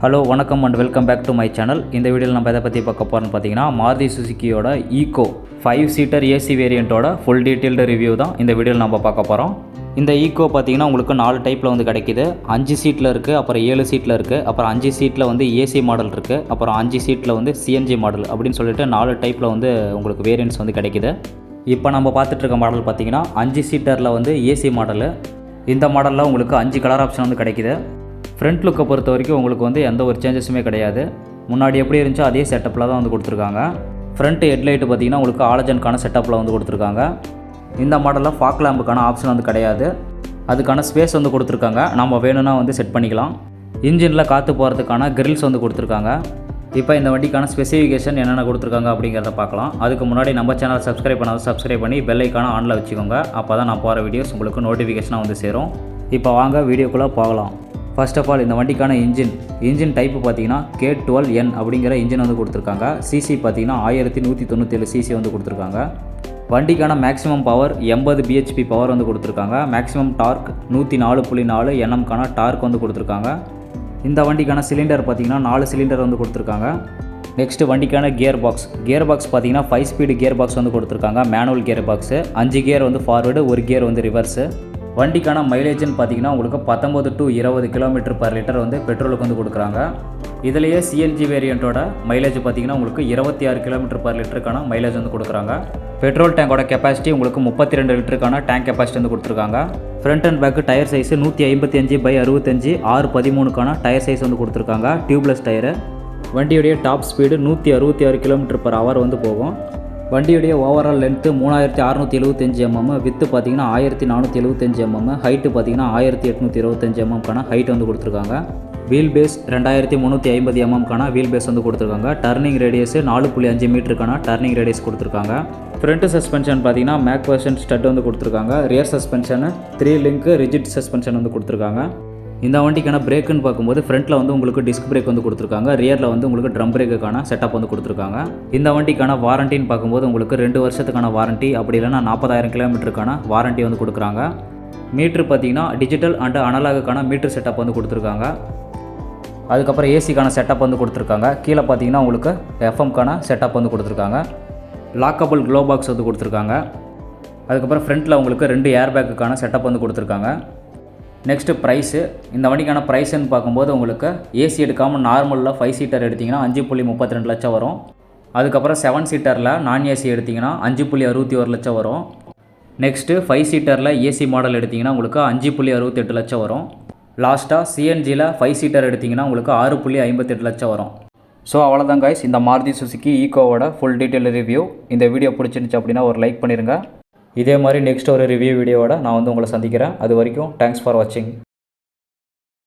Hello வணக்கம் and welcome back to my channel. இந்த வீடியோவில் நம்ம எதை பற்றி பார்க்க போகிறோம்னு பார்த்தீங்கன்னா மாருதி சுசுக்கியோட ஈகோ 5 சீட்டர் ஏசி வேரியண்ட்டோட ஃபுல் டீட்டெயில்டு ரிவ்யூ தான் இந்த வீடியோவில் நம்ம பார்க்க போகிறோம். இந்த ஈகோ பார்த்தீங்கன்னா உங்களுக்கு 4 டைப்பில் வந்து கிடைக்கிது. 5 சீட்டில் இருக்குது, அப்புறம் 7 சீட்டில் இருக்குது, அப்புறம் 5 சீட்டில் வந்து ஏசி மாடல் இருக்குது, அப்புறம் 5 சீட்டில் வந்து சிஎன்ஜி மாடல் அப்படின்னு சொல்லிட்டு 4 டைப்பில் வந்து உங்களுக்கு வேரியண்ட்ஸ் வந்து கிடைக்கிது. இப்போ நம்ம பார்த்துட்ருக்க மாடல் பார்த்தீங்கன்னா 5 சீட்டரில் வந்து ஏசி மாடலு. இந்த மாடலில் உங்களுக்கு 5 கலர் ஆப்ஷன் வந்து கிடைக்கிது. ஃப்ரண்ட் லுக்கை பொறுத்த வரைக்கும் உங்களுக்கு வந்து எந்த ஒரு சேஞ்சஸுமே கிடையாது. முன்னாடி எப்படி இருந்துச்சோ அதே செட்டப்பில் தான் வந்து கொடுத்துருக்காங்க. ஃப்ரண்ட் ஹெட்லைட்டு பார்த்திங்கன்னா உங்களுக்கு ஆலஜனுக்கான செட்டப்பில் வந்து கொடுத்துருக்காங்க. இந்த மாடலில் ஃபாக் லேம்புக்கான ஆப்ஷன் வந்து கிடையாது. அதுக்கான ஸ்பேஸ் வந்து கொடுத்துருக்காங்க, நம்ம வேணும்னா வந்து செட் பண்ணிக்கலாம். இன்ஜினில் காற்று போகிறதுக்கான கிரில்ஸ் வந்து கொடுத்துருக்காங்க. இப்போ இந்த வண்டிக்கான ஸ்பெசிஃபிகேஷன் என்னென்ன கொடுத்துருக்காங்க அப்படிங்கிறத பார்க்கலாம். அதுக்கு முன்னாடி நம்ம சேனலை சப்ஸ்கிரைப் பண்ணி பெல் ஐக்கான ஆனில் வச்சுக்கோங்க. அப்போ தான் நான் போகிற வீடியோஸ் உங்களுக்கு நோட்டிஃபிகேஷனாக வந்து சேரும். இப்போ வாங்க வீடியோக்குள்ளே போகலாம். ஃபர்ஸ்ட் ஆஃப் ஆல் இந்த வண்டிக்கான இன்ஜின் டைப்பு பார்த்தீங்கன்னா K12N அப்படிங்கிற இன்ஜின் வந்து கொடுத்துருக்காங்க. சிசி பார்த்தீங்கன்னா 1197 சிசி வந்து கொடுத்துருக்காங்க. வண்டிக்கான மேக்ஸிமம் பவர் 80 பிஹெச்பி பவர் வந்து கொடுத்துருக்காங்க. மேக்ஸிமம் டார்க் 104.4 NMக்கான டார்க் வந்து கொடுத்துருக்காங்க. இந்த வண்டிக்கான சிலிண்டர் பார்த்தீங்கன்னா 4 சிலிண்டர் வந்து கொடுத்துருக்காங்க. நெக்ஸ்ட் வண்டிக்கான கியர் பாக்ஸ் பார்த்தீங்கன்னா 5 ஸ்பீடு கியர் பாக்ஸ் வந்து கொடுத்துருக்காங்க. மேனுவல் கியர் பாக்ஸு, 5 கியர் வந்து ஃபார்வேர்டு, 1 கியர் வந்து ரிவர்ஸு. வண்டிக்கான மைலேஜ்னு பார்த்தீங்கன்னா உங்களுக்கு 19 to 20 km/லிட்டர் வந்து பெட்ரோலுக்கு வந்து கொடுக்குறாங்க. இதிலேயே சிஎன்ஜி வேரியண்ட்டோட மைலேஜ் பார்த்தீங்கன்னா உங்களுக்கு 26 km/லிட்டருக்கான மைலேஜ் வந்து கொடுக்குறாங்க. பெட்ரோல் டேங்கோட கெப்பாசிட்டி உங்களுக்கு 32 லிட்டருக்கான டேங்க் கெப்பாசிட்டி வந்து கொடுத்துருக்காங்க. Front and back tyre size 155/65 613க்கான டயர் சைஸ் வந்து கொடுத்துருக்காங்க. Tubeless tyre. வண்டியுடைய டாப் ஸ்பீடு 166 km/h வந்து போகும். வண்டியுடைய ஓவரால் லென்த்து 3675 mm, வித்து பார்த்தீங்கன்னா 1475 mm, ஹைட்டு பார்த்தீங்கன்னா 1825 mmக்கான ஹைட் வந்து கொடுத்துருக்காங்க. வீல் பேஸ் 2350 mmக்கான வீல் பேஸ் வந்து கொடுத்துருக்காங்க. டர்னிங் ரேடியஸ் 4.5 மீட்டருக்கான டர்னிங் ரேடியஸ் கொடுத்துருக்காங்க. ஃப்ரண்ட் சஸ்பென்ஷன் பார்த்தீங்கன்னா மேக் வெர்ஷன் ஸ்டட் வந்து கொடுத்துருக்காங்க. Rear suspension 3 link rigid suspension வந்து கொடுத்துருக்காங்க. இந்த வண்டிக்கான பிரேக்குன்னு பார்க்கும்போது ஃப்ரண்ட்டில் வந்து உங்களுக்கு டிஸ்க் பிரேக் வந்து கொடுத்துருக்காங்க. ரியரில் வந்து உங்களுக்கு ட்ரம் பிரேக்குக்கான செட்டப் வந்து கொடுத்துருக்காங்க. இந்த வண்டிக்கான வாரண்டின்னு பார்க்கும்போது உங்களுக்கு 2 வருஷத்துக்கான வாரண்ட்டி, அப்படி இல்லைனா 40,000 கிலோமீட்டருக்கான வாரண்ட்டி வந்து கொடுக்குறாங்க. மீட்ரு பார்த்தீங்கன்னா டிஜிட்டல் அண்ட் அனலாகுக்கான மீட்ரு செட்டப் வந்து கொடுத்துருக்காங்க. அதுக்கப்புறம் ஏசிக்கான செட்டப் வந்து கொடுத்துருக்காங்க. கீழே பார்த்தீங்கன்னா உங்களுக்கு எஃப்எம்க்கான செட்டப் வந்து கொடுத்துருக்காங்க. லாக்கபிள் க்ளோ பாக்ஸ் வந்து கொடுத்துருக்காங்க. அதுக்கப்புறம் ஃப்ரண்ட்டில் உங்களுக்கு 2 ஏர் பேக்குக்கான செட்டப் வந்து கொடுத்துருக்காங்க. Next price. இந்த வண்டிக்கான ப்ரைஸுன்னு பார்க்கும்போது உங்களுக்கு ஏசி எடுக்காமல் நார்மலில் 5 சீட்டர் எடுத்திங்கன்னா 5.32 லட்சம் வரும். அதுக்கப்புறம் 7 சீட்டரில் நான் ஏசி எடுத்திங்கன்னா 5.61 லட்சம் வரும். நெக்ஸ்ட்டு 5 சீட்டரில் ஏசி மாடல் எடுத்திங்கன்னா உங்களுக்கு 5.68 லட்சம் வரும். லாஸ்ட்டாக சிஎன்ஜியில் 5 சீட்டர் எடுத்திங்கன்னா உங்களுக்கு 6.58 லட்சம் வரும். ஸோ அவ்வளோதான் கைஸ், இந்த மாருதி சுசுக்கி ஈகோவோட ஃபுல் டீட்டெயில் ரிவ்யூ. இந்த வீடியோ பிடிச்சிருந்துச்சு அப்படின்னா ஒரு லைக் பண்ணிடுங்க. இதே மாதிரி நெக்ஸ்ட் ஒரு ரிவ்யூ வீடியோவோட நான் வந்து உங்களை சந்திக்கிறேன். அது வரைக்கும் தேங்க்ஸ் ஃபார் வாட்சிங்.